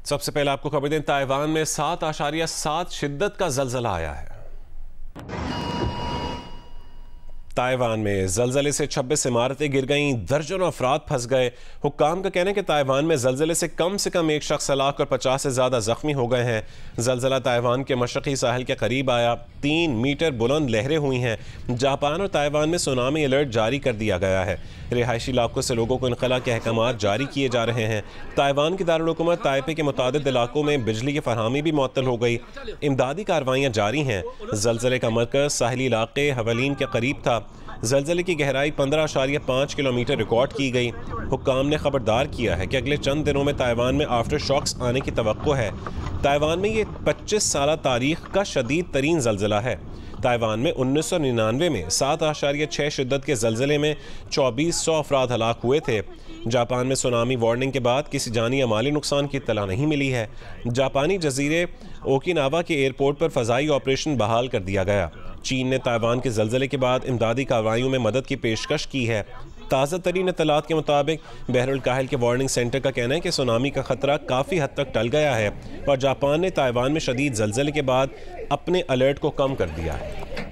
सबसे पहले आपको खबर दें, ताइवान में 7.7 शिद्दत का जलजला आया है। ताइवान में जलजले से 26 इमारतें गिर गईं, दर्जनों अफराद फंस गए। हुक्काम का कहना है कि ताइवान में जलजले से कम एक शख्स हलाक और 50 से ज़्यादा जख्मी हो गए हैं। जलजला ताइवान के मशरक़ी साहिल के करीब आया। 3 मीटर बुलंद लहरें हुई हैं। जापान और ताइवान में सुनामी अलर्ट जारी कर दिया गया है। रिहायशी इलाकों से लोगों को इनखला के अहकाम जारी किए जा रहे हैं। ताइवान की दारुल-हुकूमत ताइपे के मुतादिद इलाकों में बिजली की फरहमी भी मुअत्तल हो गई। इमदादी कार्रवाइयाँ जारी हैं। जलजले का मरकज़ साहिली इलाके हवलीन के करीब था। जलजले की गहराई 15.5 किलोमीटर रिकॉर्ड की गई। हुक्काम ने खबरदार किया है कि अगले चंद दिनों में ताइवान में आफ्टर शॉक्स आने की तवक्को है। ताइवान में ये 25 साल तारीख का शदीद तरीन जलजला है। ताइवान में 1999 में 7.6 शिद्दत के जलजले में 2400 अफराद हलाक हुए थे। जापान में सुनामी वार्निंग के बाद किसी जानी या माली नुकसान की इत्तला नहीं मिली है। जापानी जजीरे ओकिनावा के एयरपोर्ट पर फ़ज़ाई ऑपरेशन बहाल कर दिया गया। चीन ने ताइवान के जलजले के बाद इमदादी कार्रवाइयों में मदद की पेशकश की है। ताज़ा तरीन इत्तलात के मुताबिक बहरुल काहिल के वार्निंग सेंटर का कहना है कि सुनामी का खतरा काफ़ी हद तक टल गया है और जापान ने ताइवान में शदीद जलजले के बाद अपने अलर्ट को कम कर दिया है।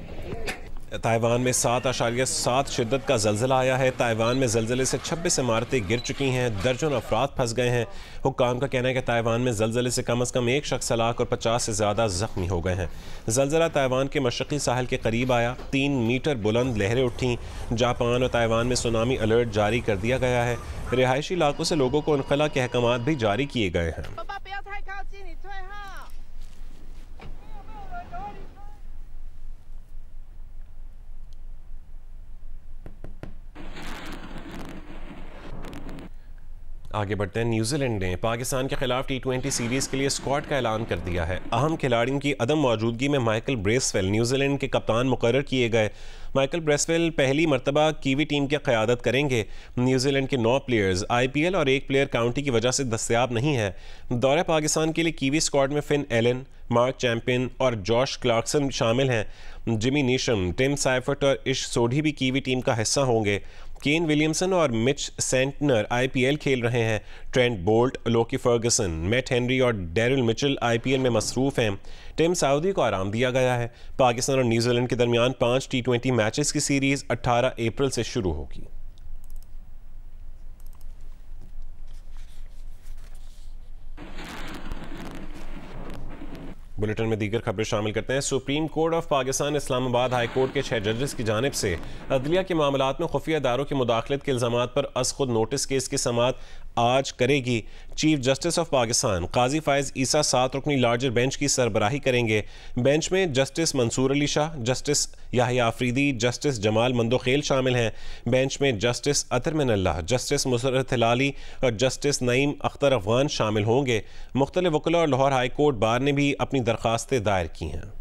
ताइवान में 7.7 शिद्दत का जलजला आया है। ताइवान में जलजले से 26 इमारतें गिर चुकी हैं, दर्जनों अफराद फंस गए हैं। हुक्काम का कहना है कि ताइवान में जलजले से कम एक शख्स हलाक और 50 से ज़्यादा जख्मी हो गए हैं। जलजला ताइवान के मशरक़ी साहिल के करीब आया। 3 मीटर बुलंद लहरें उठीं। जापान और ताइवान में सुनामी अलर्ट जारी कर दिया गया है। रिहायशी इलाकों से लोगों को इनखला के अहकाम भी जारी किए गए हैं। आगे बढ़ते हैं। न्यूजीलैंड ने पाकिस्तान के खिलाफ T20 सीरीज़ के लिए स्क्वाड का ऐलान कर दिया है। अहम खिलाड़ियों की अदम मौजूदगी में माइकल ब्रेसवेल न्यूजीलैंड के कप्तान मुकर्रर किए गए। माइकल ब्रेसवेल पहली मरतबा कीवी टीम की क़यादत करेंगे। न्यूजीलैंड के 9 प्लेयर्स IPL और 1 प्लेयर काउंटी की वजह से दस्तयाब नहीं है। दौरे पाकिस्तान के लिए कीवी स्क्वाड में फिन एलन, मार्क चैंपियन और जॉश क्लार्कसन शामिल हैं। जिमी नीशम, टिम साइफर्ट और इश सोढी भी कीवी टीम का हिस्सा होंगे। केन विलियमसन और मिच सेंटनर IPL खेल रहे हैं। Trent Boult, Lockie Ferguson, Matt Henry और डैरिल मिचेल IPL में मसरूफ़ हैं। टिम साउदी को आराम दिया गया है। पाकिस्तान और न्यूजीलैंड के दरमियान 5 T20 मैचेस की सीरीज़ 18 अप्रैल से शुरू होगी। बुलेटिन में दीगर खबरें शामिल करते हैं। Supreme court of Pakistan Islamabad high court के 6 जजेस की जानिब से अदलिया के मामलात में खुफिया इदारों की मुदाखलत के इल्ज़ामात पर अज़ खुद नोटिस केस की समाअत आज करेगी। Chief justice of Pakistan Qazi Faez Isa 7 रुकनी लार्जर बेंच की सरबराही करेंगे। बेंच में justice Mansoor Ali Shah, justice Yahya Afridi, justice Jamal Mandokhail शामिल हैं। बेंच में जस्टिस अतर मिनल्लाह, जस्टिस मुसर्रत हिलाली और जस्टिस नईम अख्तर अफगान शामिल होंगे। मुख्तलिफ वकीलों और लाहौर हाई कोर्ट बार ने भी अपनी दरख्वास्तें दायर की हैं।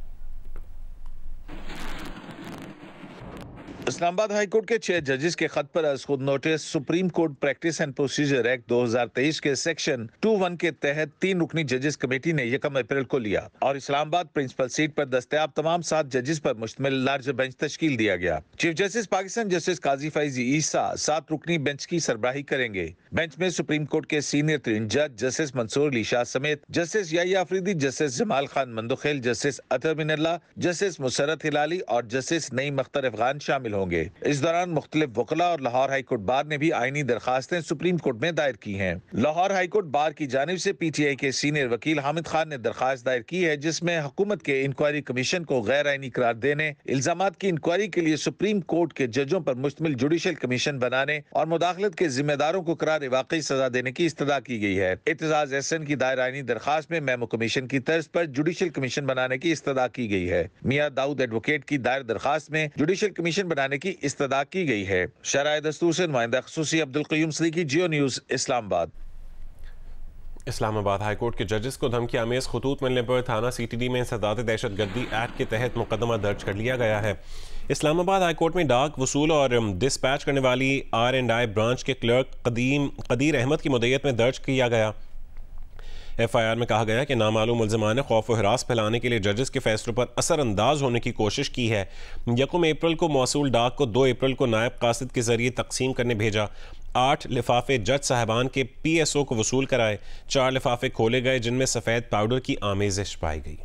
इस्लामाबाद हाई कोर्ट के 6 जजेस के खत पर अज़ खुद notice supreme court practice and procedure act 2023 के सेक्शन 21 के तहत 3 रुकनी जजेस कमेटी ने 1 अप्रैल को लिया और इस्लामाबाद प्रिंसिपल सीट पर दस्तयाब तमाम 7 जजेस पर मुश्तमिल लार्जर बेंच तश्कील दिया गया। चीफ जस्टिस पाकिस्तान जस्टिस काजी फायज़ ईसा 7 रुकनी बेंच की सरबराही करेंगे। बेंच में सुप्रीम कोर्ट के सीनियर तरीन जज जस्टिस मंसूर अली शाह समेत justice Yahya Afridi, justice Jamal Khan Mandokhail, justice Athar Minallah, justice Musarrat Hilali और जस्टिस नईम अख्तर अफगान शामिल होंगे। इस दौरान मुख्तलिफ वकला और लाहौर हाई कोर्ट बार ने भी आईनी दरखास्तें सुप्रीम कोर्ट में दायर की हैं। लाहौर हाई कोर्ट बार की जानिब से PTI के सीनियर वकील हामिद खान ने दरखास्त दायर की है, जिसमें हुकूमत के इंक्वायरी कमीशन को गैर आईनी करार देने, इल्जामात की इंक्वायरी के लिए सुप्रीम कोर्ट के जजों पर मुश्तमिल जुडिशल कमीशन बनाने और मुदाखलत के जिम्मेदारों को करार वाकई सजा देने की इस्तदा की गई है। एतजाज एहसन की दायर आईनी दरखास्त में मेमो कमीशन की तर्ज पर जुडिशल कमीशन बनाने की इस्तदा की गई है। मियां दाऊद एडवोकेट की दायर दरखास्त में जुडिशल कमीशन बनाने की इस्तदा की गई है। शराय दस्तूर से नुमाइंदा ख़ुसूसी Abdul Qayyum Siddiqui, Geo News, Islamabad. Islamabad high court के जजेस को धमकी आमेज खतूत मिलने पर थाना CTD में इंसदाद दहशतगर्दी एक्ट के तहत मुकदमा दर्ज कर लिया गया है। इस्लामाबाद हाई कोर्ट में डाक वसूल और डिस्पैच करने वाली R&I ब्रांच के क्लर्क कदीर अहमद की मुद्दत में दर्ज किया गया। FIR में कहा गया कि नामालूम मुल्ज़िमान ने खौफ व हिरास फैलाने के लिए जजेस के फैसलों पर असरअंदाज होने की कोशिश की है। 1 अप्रैल को मौसूल डाक को 2 अप्रैल को नायब कासिद के जरिए तकसीम करने भेजा। 8 लिफाफे जज साहबान के PSO को वसूल कराए। 4 लिफाफे खोले गए जिनमें सफ़ेद पाउडर की आमेज़िश पाई गई।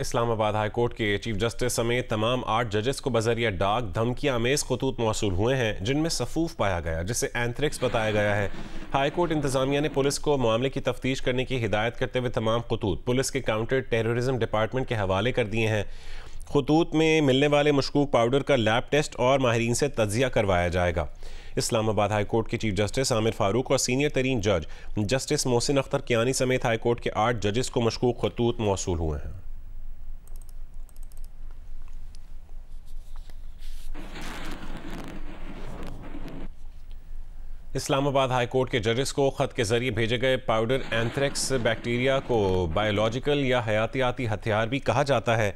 इस्लामाबाद हाई कोर्ट के चीफ जस्टिस समेत तमाम 8 जजेस को बजरिया डाक धमकियां आमेज़ खतूत मौसूल हुए हैं जिनमें सफूफ पाया गया जिसे एंथ्रेक्स बताया गया है। हाई कोर्ट इंतजामिया ने पुलिस को मामले की तफ्तीश करने की हिदायत करते हुए तमाम खतूत पुलिस के काउंटर टेररिज्म डिपार्टमेंट के हवाले कर दिए हैं। खतूत में मिलने वाले मशकूक पाउडर का लैब टेस्ट और माहिरीन से तज्जिया करवाया जाएगा। इस्लामाबाद हाई कोर्ट के चीफ जस्टिस आमिर फारूक और सीनियर तरीन जज जस्टिस मोहसिन अख्तर कियानी समेत हाई कोर्ट के 8 जजेस को मशकूक खतूत मौसूल हुए हैं। इस्लामाबाद हाई कोर्ट के जजेस को ख़त के ज़रिए भेजे गए पाउडर एंथ्रेक्स बैक्टीरिया को बायोलॉजिकल या हयातियाती हथियार भी कहा जाता है।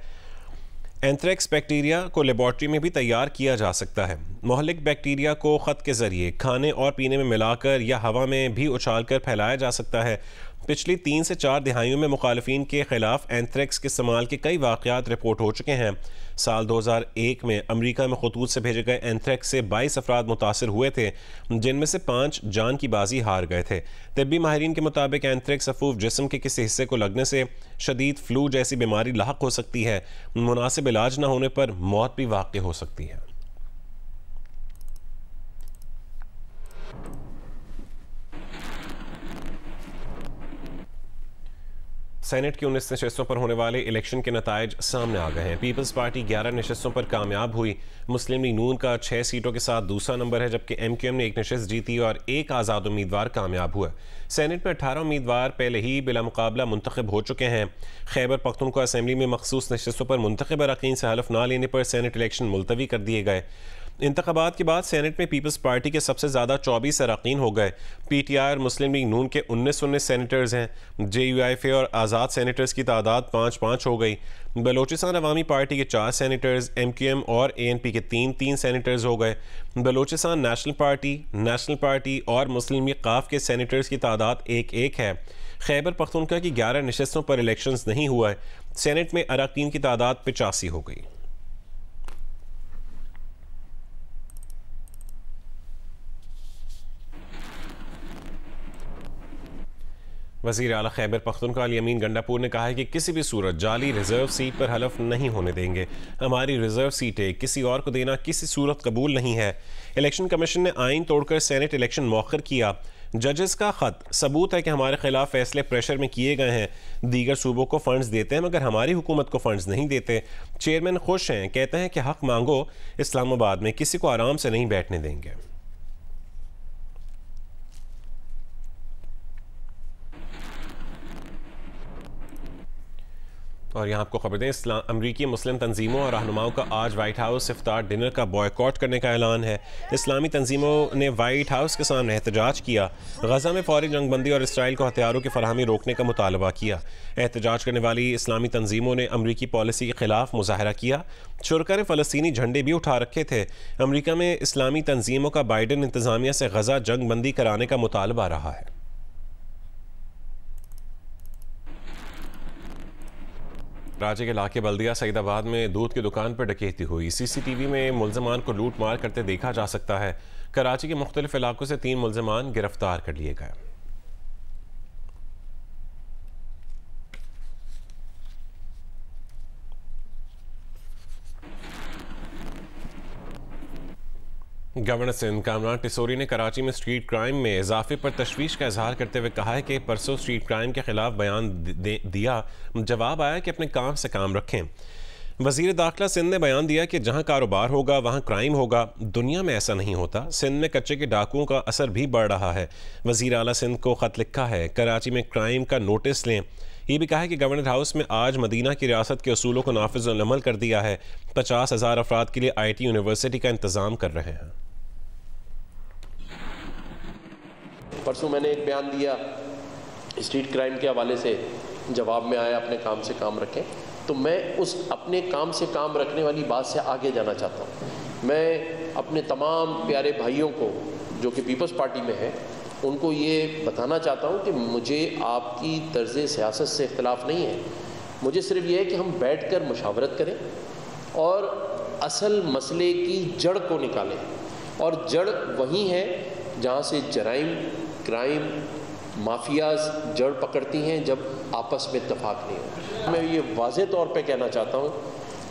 एंथ्रेक्स बैक्टीरिया को लेबॉर्ट्री में भी तैयार किया जा सकता है। मोहलिक बैक्टीरिया को ख़त के ज़रिए खाने और पीने में मिलाकर या हवा में भी उछालकर फैलाया जा सकता है। पिछली 3 से 4 दिहाइयों में मुखालिफिन के खिलाफ एंथ्रेक्स के इस्तेमाल के कई वाक़यात रिपोर्ट हो चुके हैं। साल 2001 में अमरीका में खतूत से भेजे गए एंथ्रेक्स से 22 अफराद मुतासर हुए थे जिनमें से 5 जान की बाजी हार गए थे। तिब्बी माहिरीन के मुताबिक एंथ्रेक्स अफूफ जिस्म के किसी हिस्से को लगने से शदीद फ्लू जैसी बीमारी लाहक हो सकती है। मुनासिब इलाज न होने पर मौत भी वाक़ई हो सकती है। सेनेट की 19 नशस्तों पर होने वाले इलेक्शन के नताइज सामने आ गए हैं। पीपल्स पार्टी 11 नशस्तों पर कामयाब हुई। मुस्लिम लीग नून का 6 सीटों के साथ दूसरा नंबर है जबकि MQM ने 1 नशस्त जीती और 1 आज़ाद उम्मीदवार कामयाब हुआ। सेनेट में 18 उम्मीदवार पहले ही बिला मुकाबला मुंतखब हो चुके हैं। खैबर पख्तूनख्वा असेंबली में मखसूस नशस्तों पर मुंतखब अरकान से हलफ ना लेने पर सेनेट इलेक्शन मुलतवी कर दिए गए। इंतखाबात के बाद सेनेट में पीपल्स पार्टी के सबसे ज़्यादा 24 अरकान हो गए। PTI और मुस्लिम लीग नून के 19 सेनेटर्स हैं। JUIFA और आज़ाद सेनेटर्स की तादाद 5-5 हो गई। बलोचिस्तान अवामी पार्टी के 4 सेनेटर्स, MQM और ANP के 3-3 सेनेटर्स हो गए। बलोचिस्तान नेशनल पार्टी और मुस्लिम लीग काफ के सेनेटर्स की तादाद 1-1 है। खैबर पख्तूनख्वा की 11 नशस्तों पर इलेक्शंस नहीं हुआ है। सेनेट में अरकान की तादाद 85 हो गई। वज़ीर आला खैबर पख्तूनख्वा अमीन गंडापुर ने कहा है कि किसी भी सूरत जाली रिजर्व सीट पर हलफ नहीं होने देंगे। हमारी रिजर्व सीटें किसी और को देना किसी सूरत कबूल नहीं है। इलेक्शन कमीशन ने आइन तोड़कर सेनेट इलेक्शन मौखर किया। जजेस का ख़त सबूत है कि हमारे खिलाफ फैसले प्रेशर में किए गए हैं। दीगर सूबों को फ़ंड्स देते हैं मगर हमारी हुकूमत को फ़ंड्स नहीं देते। चेयरमैन खुश हैं, कहते हैं कि हक़ मांगो। इस्लामाबाद में किसी को आराम से नहीं बैठने देंगे। और यहाँ आपको खबर दें, अमरीकी मुस्लिम तंजीमों और रहनुमाओं का आज वाइट हाउस इफ्तार डिनर का बॉयकॉट करने का ऐलान है। इस्लामी तंजीमों ने वाइट हाउस के सामने एहतजाज किया। गजा में फौरी जंगबंदी और इसराइल को हथियारों की फराहमी रोकने का मुतालबा किया। एहतजाज करने वाली इस्लामी तंजीमों ने अमरीकी पॉलिसी के खिलाफ मुजाहरा किया। शुरका ने फ़लस्तीनी झंडे भी उठा रखे थे। अमरीका में इस्लामी तंजीमों का बाइडन इंतज़ामिया से गजा जंगबंदी कराने का मुतालबा रहा है। कराची के इलाके बल्दिया सईदाबाद में दूध की दुकान पर डकैती हुई। CCTV में मुल्ज़मान को लूट मार करते देखा जा सकता है। कराची के मुख्तलिफ इलाकों से 3 मुल्ज़मान गिरफ्तार कर लिए गए। गवर्नर सिंध कामरान टिसोरी ने कराची में स्ट्रीट क्राइम में इजाफे पर तशवीश का इजहार करते हुए कहा है कि परसों स्ट्रीट क्राइम के खिलाफ बयान दिया, जवाब आया कि अपने काम से काम रखें। वज़ीर दाखिला सिंध ने बयान दिया कि जहां कारोबार होगा वहां क्राइम होगा। दुनिया में ऐसा नहीं होता। सिंध में कच्चे के डाकुओं का असर भी बढ़ रहा है। वज़ीर आला सिंध को ख़त लिखा है, कराची में क्राइम का नोटिस लें। ये भी कहा है कि गवर्नर हाउस में आज मदीना की रियासत के असूलों को नाफिज़ अमल कर दिया है। 50,000 अफराद के लिए IT यूनिवर्सिटी का इंतज़ाम कर रहे हैं। परसों मैंने एक बयान दिया स्ट्रीट क्राइम के हवाले से, जवाब में आया अपने काम से काम रखें। तो मैं उस अपने काम से काम रखने वाली बात से आगे जाना चाहता हूँ। मैं अपने तमाम प्यारे भाइयों को जो कि पीपल्स पार्टी में है उनको ये बताना चाहता हूँ कि मुझे आपकी तर्ज़ सियासत से इख्तिलाफ़ नहीं है। मुझे सिर्फ ये है कि हम बैठ कर मुशावरत करें और असल मसले की जड़ को निकालें, और जड़ वहीं है जहाँ से जराइम, क्राइम, माफियाज जड़ पकड़ती हैं जब आपस में इत्तेफाक नहीं होता। मैं ये वाज़े तौर पे कहना चाहता हूँ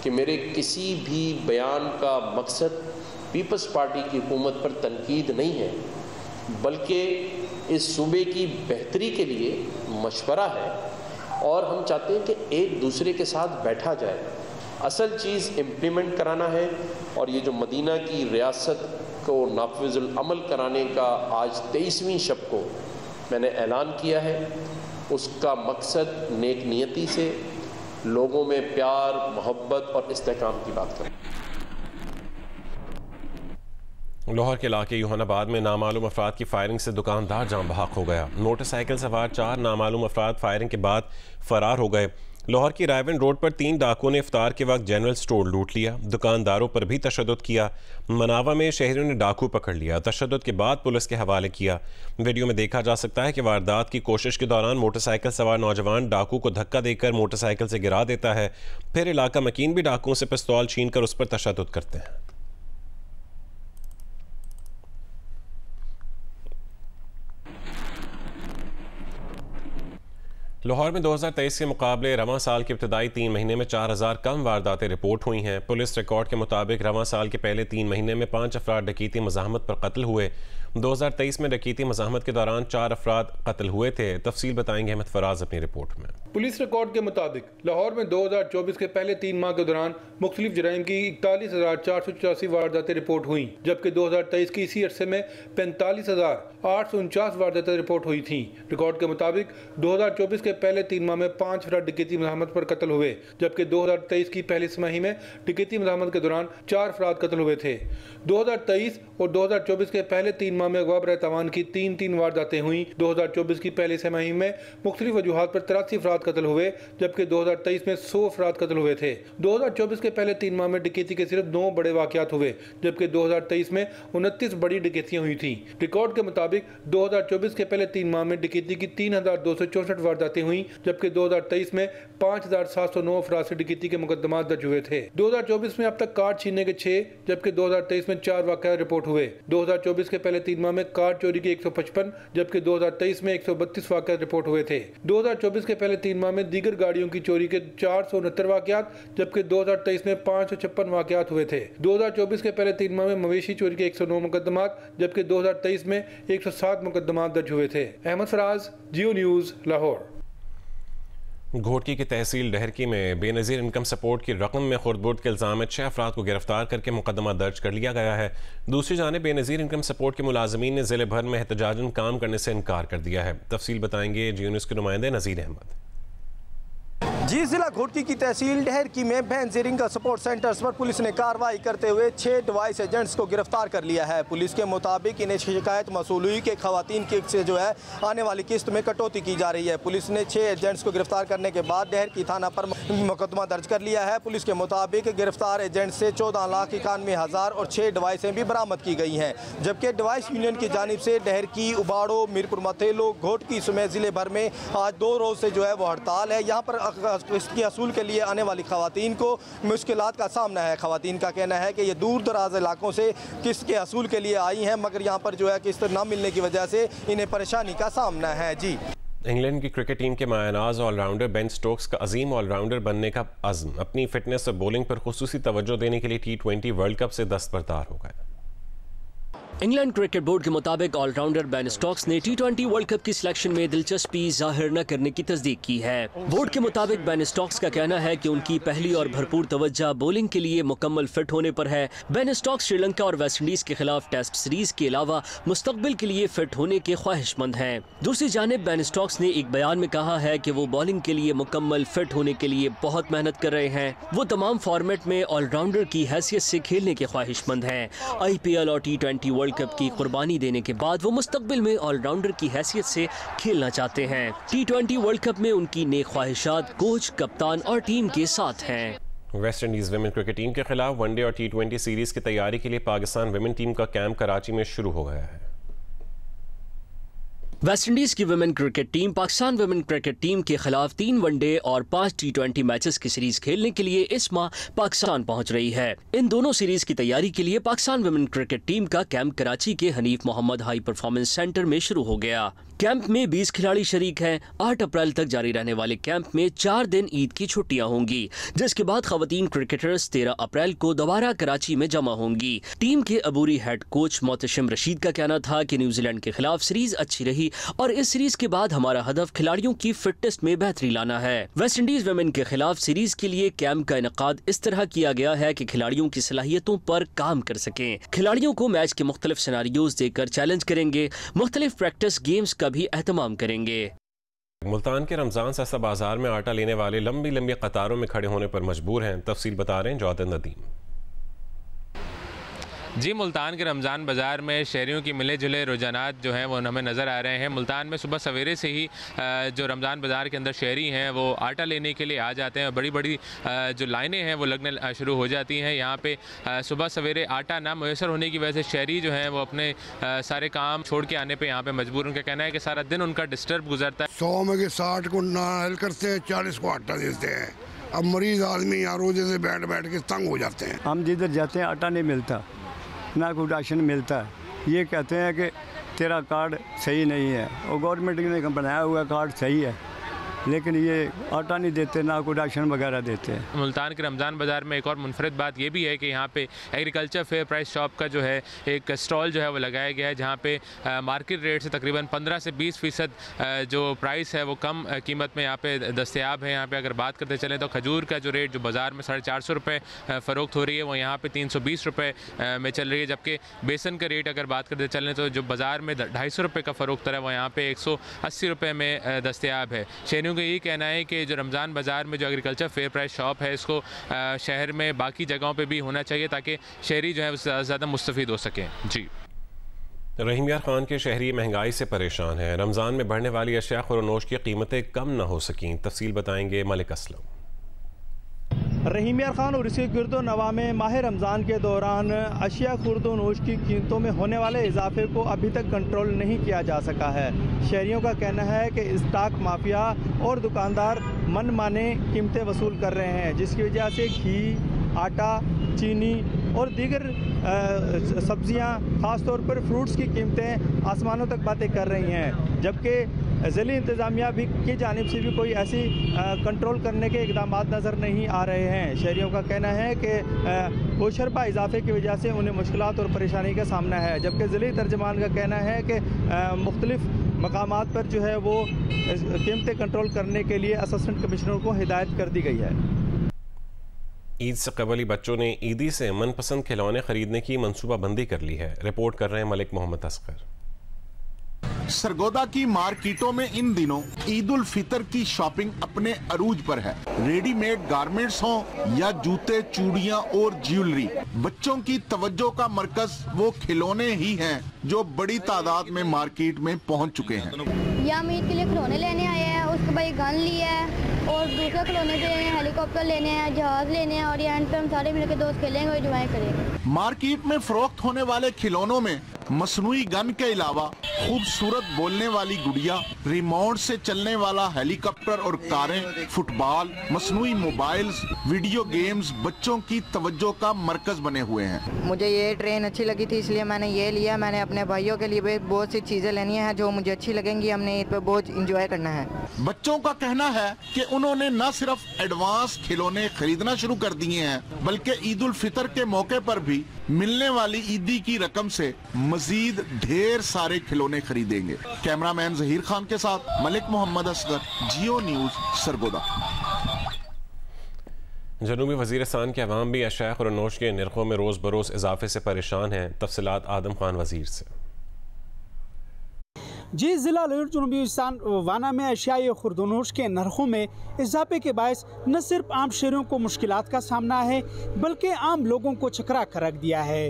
कि मेरे किसी भी बयान का मकसद पीपल्स पार्टी की हुकूमत पर तनकीद नहीं है, बल्कि इस सूबे की बेहतरी के लिए मशवरा है, और हम चाहते हैं कि एक दूसरे के साथ बैठा जाए। असल चीज़ इम्प्लीमेंट कराना है, और ये जो मदीना की रियासत को नाफिजुल अमल कराने का आज 23वीं शब को मैंने ऐलान किया है, उसका मकसद नेक नियति से लोगों में प्यार, मोहब्बत और इस्तेहकाम की बात करें। लाहौर के इलाके यूहानाबाद में नामालूम अफराद की फायरिंग से दुकानदार जाम बहक हो गया। मोटरसाइकिल सवार 4 नामालूम अफराद फायरिंग के बाद फरार हो गए। लाहौर की रायवन रोड पर 3 डाकुओं ने इफ्तार के वक्त जनरल स्टोर लूट लिया। दुकानदारों पर भी तशद्दुद किया। मनावा में शहरियों ने डाकू पकड़ लिया, तशद्दुद के बाद पुलिस के हवाले किया। वीडियो में देखा जा सकता है कि वारदात की कोशिश के दौरान मोटरसाइकिल सवार नौजवान डाकू को धक्का देकर मोटरसाइकिल से गिरा देता है। फिर इलाका मकीन भी डाकुओं से पिस्तौल छीन कर उस पर तशद्दुद करते हैं। लाहौर में 2023 के मुकाबले रवां साल के इब्तदाई 3 महीने में 4000 कम वारदातें रिपोर्ट हुई हैं। पुलिस रिकॉर्ड के मुताबिक रवां साल के पहले 3 महीने में 5 अफराद डकैती मज़ाहमत पर कत्ल हुए। 2023 में डकैती मज़ाहमत के दौरान 4 अफराद कत्ल हुए थे। तफसील बताएंगे अहमद फराज अपनी रिपोर्ट में। पुलिस रिकॉर्ड के मुताबिक लाहौर में 2024 के पहले 3 माह के दौरान मुख्तलिफ जराइम की 41,484 वारदातें रिपोर्ट हुई, जबकि 2023 की इसी अरसे में 45,849 वारदातें रिपोर्ट हुई थी। रिकॉर्ड के मुताबिक 2024 के पहले 3 माह में 5 अफराद डकैती मज़ाहमत पर कत्ल हुए, जबकि 2023 की पहली तिमाही में डकैती मज़ाहमत के दौरान 4 अफराद कत्ल हुए थे। 2023 और 2024 के पहले 3 माह में अगवा बरतवान की 3 वारदातें हुई। 2024 की पहली तिमाही में मुख्तलिफ वजूहात पर 83 अफराद कत्ल हुए, जबकि 2023 में 100 अफराद कत्ल हुए थे। 2024 के पहले 3 माह में डकैती के सिर्फ 9 बड़े वाक़यात हुए, जबकि 2023 में 29 बड़ी डकैतियां हुई थी। रिकॉर्ड के मुताबिक 2024 के पहले 3 माह में डकैती की 3,264 वारदातें हुई, जबकि 2023 में 5,709 अफराद से डकैती के मुकदमा दर्ज हुए थे। 2024 में अब तक कार्ड छीनने के 6, जबकि 2023 में 4 वाक़यात रिपोर्ट हुए। 2024 के पहले 3 माह में कार्ड चोरी के 155, जबकि 2023 में 132 वाक़यात रिपोर्ट हुए थे। 2024 के पहले 3 माह में दीगर गाड़ियों की चोरी के 469 वाक़यात, जबकि 2023 में 556 वाक़यात हुए थे। 2024 के पहले 3 माह में मवेशी चोरी के 109 मुकदमा, जबकि 2023 में 107 मुकदमा दर्ज हुए थे। अहमद फराज, जियो न्यूज़, लाहौर। घोटकी की तहसील डहरकी में बेनज़ीर इनकम सपोर्ट की रकम में खुर्द-बुर्द के इल्ज़ाम में 6 अफराद को गिरफ्तार करके मुकदमा दर्ज कर लिया गया है। दूसरी जानिब बेनज़ीर इनकम सपोर्ट के मुलाजमीन ने ज़िले भर में एहतजाजन काम करने से इनकार कर दिया है। तफसील बताएंगे जियो न्यूज़ के नुमाइंदे नज़ीर अहमद। जी, जिला घोटकी की तहसील डहरकी में बेनज़ीर इनकम सपोर्ट सेंटर्स पर पुलिस ने कार्रवाई करते हुए 6 डिवाइस एजेंट्स को गिरफ्तार कर लिया है। पुलिस के मुताबिक इन्हें शिकायत मौसूल हुई कि खवातीन की से जो है आने वाली किस्त में कटौती की जा रही है। पुलिस ने 6 एजेंट्स को गिरफ्तार करने के बाद डहरकी थाना पर मुकदमा दर्ज कर लिया है। पुलिस के मुताबिक गिरफ्तार एजेंट से 14,91,000 और 6 डिवाइसें भी बरामद की गई हैं, जबकि डिवाइस यूनियन की जानिब से डहरकी, उबाड़ो, मीरपुर मथेलो, घोटकी समेत जिले भर में आज 2 रोज़ से जो है वो हड़ताल है। यहाँ पर किस्त की असूल के लिए आने वाली खवातीन को मुश्किलात का सामना है। खवातीन का कहना है कि ये दूर दराज इलाकों से किस्त के असूल के लिए आई हैं, मगर यहाँ पर जो है किस्त ना मिलने की वजह से इन्हें परेशानी का सामना है। जी, इंग्लैंड की क्रिकेट टीम के मायनाज ऑलराउंडर बेन स्टोक्स का अजीम ऑलराउंडर बनने का अज़्म अपनी फिटनेस और बॉलिंग पर खुसूसी तवज्जो देने के लिए T20 वर्ल्ड कप से दस्तबरदार हो गए। इंग्लैंड क्रिकेट बोर्ड के मुताबिक ऑलराउंडर बेन स्टोक्स ने T20 वर्ल्ड कप की सिलेक्शन में दिलचस्पी जाहिर न करने की तस्दीक की है। बोर्ड के मुताबिक बेन स्टोक्स का कहना है कि उनकी पहली और भरपूर तवज्जो बॉलिंग के लिए मुकम्मल फिट होने पर है। बेन स्टोक्स श्रीलंका और वेस्टइंडीज के खिलाफ टेस्ट सीरीज के अलावा मुस्तकबिल के लिए फिट होने के ख्वाहिशमंद हैं। दूसरी जानिब बेन स्टोक्स ने एक बयान में कहा है कि वो बॉलिंग के लिए मुकम्मल फिट होने के लिए बहुत मेहनत कर रहे हैं। वो तमाम फॉर्मेट में ऑलराउंडर की हैसियत से खेलने के ख्वाहिशमंद हैं। IPL और T20 वर्ल्ड कप की कुर्बानी देने के बाद वो मुस्तकबिल में ऑलराउंडर की हैसियत से खेलना चाहते हैं। T20 वर्ल्ड कप में उनकी नेक ख्वाहिशात कोच, कप्तान और टीम के साथ हैं। West Indies women cricket team के खिलाफ वनडे और T20 सीरीज़ की तैयारी के लिए पाकिस्तान विमेन टीम का कैंप कराची में शुरू हो गया है। वेस्ट इंडीज की women cricket team Pakistan women cricket team के खिलाफ 3 वनडे और 5 T20 मैचेस की सीरीज खेलने के लिए इस माह पाकिस्तान पहुंच रही है। इन दोनों सीरीज की तैयारी के लिए पाकिस्तान विमेन क्रिकेट टीम का कैंप कराची के Hanif Mohammad high performance centre में शुरू हो गया। कैंप में 20 खिलाड़ी शरीक हैं। 8 अप्रैल तक जारी रहने वाले कैंप में 4 दिन ईद की छुट्टियां होंगी, जिसके बाद खवातीन क्रिकेटर्स 13 अप्रैल को दोबारा कराची में जमा होंगी। टीम के अबूरी हेड कोच मोहतशिम रशीद का कहना था कि न्यूजीलैंड के खिलाफ सीरीज अच्छी रही और इस सीरीज के बाद हमारा हदफ खिलाड़ियों की फिटनेस में बेहतरी लाना है। वेस्ट इंडीज विमेन के खिलाफ सीरीज के लिए कैंप का इनेकाद इस तरह किया गया है कि खिलाड़ियों की सलाहियतों पर काम कर सकें। खिलाड़ियों को मैच के मुख्तलिफ सिनारियोज देकर चैलेंज करेंगे, मुख्तलिफ प्रैक्टिस गेम्स का भी एहतमाम करेंगे। मुल्तान के रमजान सस्ता बाजार में आटा लेने वाले लंबी लंबी कतारों में खड़े होने पर मजबूर हैं। तफसील बता रहे हैं जौहर नदीम। जी, मुल्तान के रमज़ान बाज़ार में शहरियों की मिले जुले रुझानात जो हैं वो हमें नज़र आ रहे हैं। मुल्तान में सुबह सवेरे से ही जो रमज़ान बाज़ार के अंदर शहरी हैं वो आटा लेने के लिए आ जाते हैं। बड़ी बड़ी जो लाइनें हैं वो लगने शुरू हो जाती हैं। यहाँ पे सुबह सवेरे आटा ना मैसर होने की वजह से शहरी जो हैं वो अपने सारे काम छोड़ के आने पर यहाँ पर मजबूर। उनका कहना है कि सारा दिन उनका डिस्टर्ब गुजरता है। 100 में के 60 को नाहल करते हैं, 40 को आटा देते हैं। अब मरीज आदमी यहाँ रोजे से बैठ बैठ के तंग हो जाते हैं। हम जिधर जाते हैं आटा नहीं मिलता, ना कोई राशन मिलता है। ये कहते हैं कि तेरा कार्ड सही नहीं है, और गवर्नमेंट ने बनाया हुआ कार्ड सही है, लेकिन ये आटा नहीं देते, ना कोई राशन वगैरह देते हैं। मुल्तान के रमज़ान बाज़ार में एक और मुनफरद बात ये भी है कि यहाँ पे एग्रीकल्चर फेयर प्राइस शॉप का जो है एक स्टॉल जो है वो लगाया गया है, जहाँ पे मार्केट रेट से तकरीबन 15 से 20% जो प्राइस है वो कम कीमत में यहाँ पे दस्तयाब है। यहाँ पे अगर बात करते चलें तो खजूर का जो रेट जो बाज़ार में 450 रुपये फ़रोख्त हो रही है वो यहाँ पे 320 रुपये में चल रही है, जबकि बेसन का रेट अगर बात करते चलें तो जो बाज़ार में 250 रुपये का फ़रोख्त है वो यहाँ पे 180 रुपये में दस्तयाब है। शहरियों का यही कहना है कि जो रमज़ान बाज़ार में जो एग्रीकल्चर फेयर प्राइस शॉप है इसको शहर में बाकी जगहों पे भी होना चाहिए ताकि शहरी जो है ज़्यादा मुस्तफ़ीद हो सकें। जी, रहीम यार खान के शहरी महंगाई से परेशान है। रमज़ान में बढ़ने वाली अशिया खुरनोश की कीमतें कम न हो सकें। तफसील बताएंगे मलिक असलम। रहीम यार खान और इसके गिरदो नवा में माह रमज़ान के दौरान अशिया खुर्द नोश की कीमतों में होने वाले इजाफे को अभी तक कंट्रोल नहीं किया जा सका है। शहरियों का कहना है कि स्टॉक माफिया और दुकानदार मनमाने कीमतें वसूल कर रहे हैं, जिसकी वजह से घी, आटा, चीनी और दीगर सब्जियां, ख़ास तौर पर फ्रूट्स की कीमतें आसमानों तक बातें कर रही हैं, जबकि ज़िली इंतज़ामिया भी की जानिब से भी कोई ऐसी कंट्रोल करने के इक़दाम नज़र नहीं आ रहे हैं। शहरियों का कहना है कि गोशरबा इजाफे की वजह से उन्हें मुश्किलात और परेशानी का सामना है, जबकि ज़िली तर्जमान का कहना है कि मुख्तलिफ मकामात पर जो है वो कीमतें कंट्रोल करने के लिए असिस्टेंट कमिश्नर को हिदायत कर दी गई है। ईद से कबल ही बच्चों ने ईदी से मनपसंद खिलौने खरीदने की मनसूबाबंदी कर ली है। रिपोर्ट कर रहे हैं मलिक मोहम्मद असगर। सरगोदा की मार्केटों में इन दिनों ईद उल फितर की शॉपिंग अपने अरूज पर है। रेडीमेड गारमेंट्स हों या जूते, चूड़ियां और ज्वेलरी, बच्चों की तवज्जो का मरकज वो खिलौने ही हैं जो बड़ी तादाद में मार्केट में पहुंच चुके हैं। यहाँ हम ईद के लिए खिलौने लेने आए हैं, उसके बाद गन लिया है और दूसरे खिलौने भी लेने हैं, हेलीकॉप्टर लेने हैं, जहाज लेने हैं, और एंड पे हम सारे मिलकर दोस्त खेलेंगे और एंजॉय करेंगे। मार्केट में फरोख्त होने वाले खिलौनों में मसनूई गन के अलावा खूबसूरत बोलने वाली गुड़िया, रिमोट से चलने वाला हेलीकॉप्टर और कारें, फुटबॉल, मसनूई मोबाइल्स, वीडियो गेम्स बच्चों की तवज्जो का मरकज बने हुए हैं। मुझे ये ट्रेन अच्छी लगी थी इसलिए मैंने ये लिया। मैंने अपने भाइयों के लिए भी बहुत सी चीजें लेनी है जो मुझे अच्छी लगेंगी। हमने ईद पे बहुत इंजॉय करना है। बच्चों का कहना है कि उन्होंने न सिर्फ एडवांस खिलौने खरीदना शुरू कर दिए हैं, बल्कि ईद उल फितर के मौके पर भी मिलने वाली ईदी की रकम से मजीद ढेर सारे खिलौने खरीदेंगे। कैमरामैन जहीर खान के साथ मलिक मोहम्मद असगर, जियो न्यूज, सरगोदा। जनूबी वजीरिस्तान के अवाम भी अशिया खुरनोश के निर्खों में रोज़ बरोज़ इजाफे से परेशान हैं। तफसीलात आदम खान वजीर से। जी, ज़िला जनूबी वजीरिस्तान वाना में अशिया खुर्दनोश के नरखों में इजाफे के बायस न सिर्फ आम शहरियों को मुश्किलात का सामना है बल्कि आम लोगों को चकरा कर रख दिया है।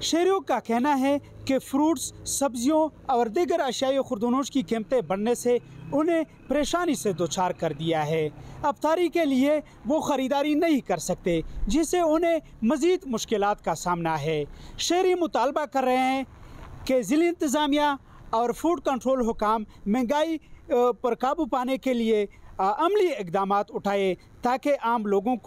शहरियों का कहना है कि फ्रूट्स, सब्जियों और दीगर अशिया खुर्दनोश की कीमतें बढ़ने से उन्हें परेशानी से दोचार कर दिया है। अफ्तारी के लिए वो ख़रीदारी नहीं कर सकते, जिससे उन्हें मज़ीद मुश्किलात का सामना है। शहरी मुतालबा कर रहे हैं कि ज़िला इंतज़ामिया और फूड कंट्रोल हुकाम महंगाई पर काबू पाने के लिए अमली इक़दामात उठाए ताकि आम लोगों को